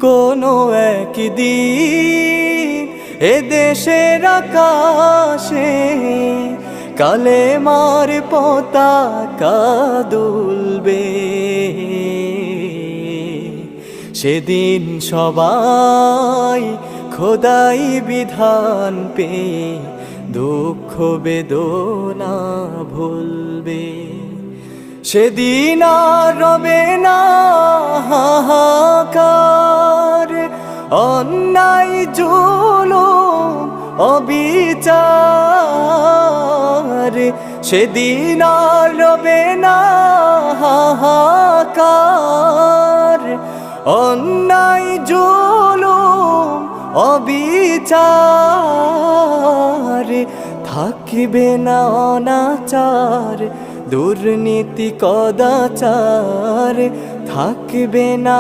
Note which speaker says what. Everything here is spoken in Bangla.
Speaker 1: কোনো একদিন এ দেশের আকাশে কালেমার পতাকা দুলবে। সেদিন সবাই খোদাই বিধান পেয়ে দুঃখ বেদনা ভুলবে। সেদিন আর রবে না হাহাকার, অন্যায় জুলুম অবিচার। সেদিন আর রবে না হাহাকার, অন্যায় জুলুম অবিচার। থাকিবে না অনাচার, দুর্নীতি কদাচার, থাকিবে না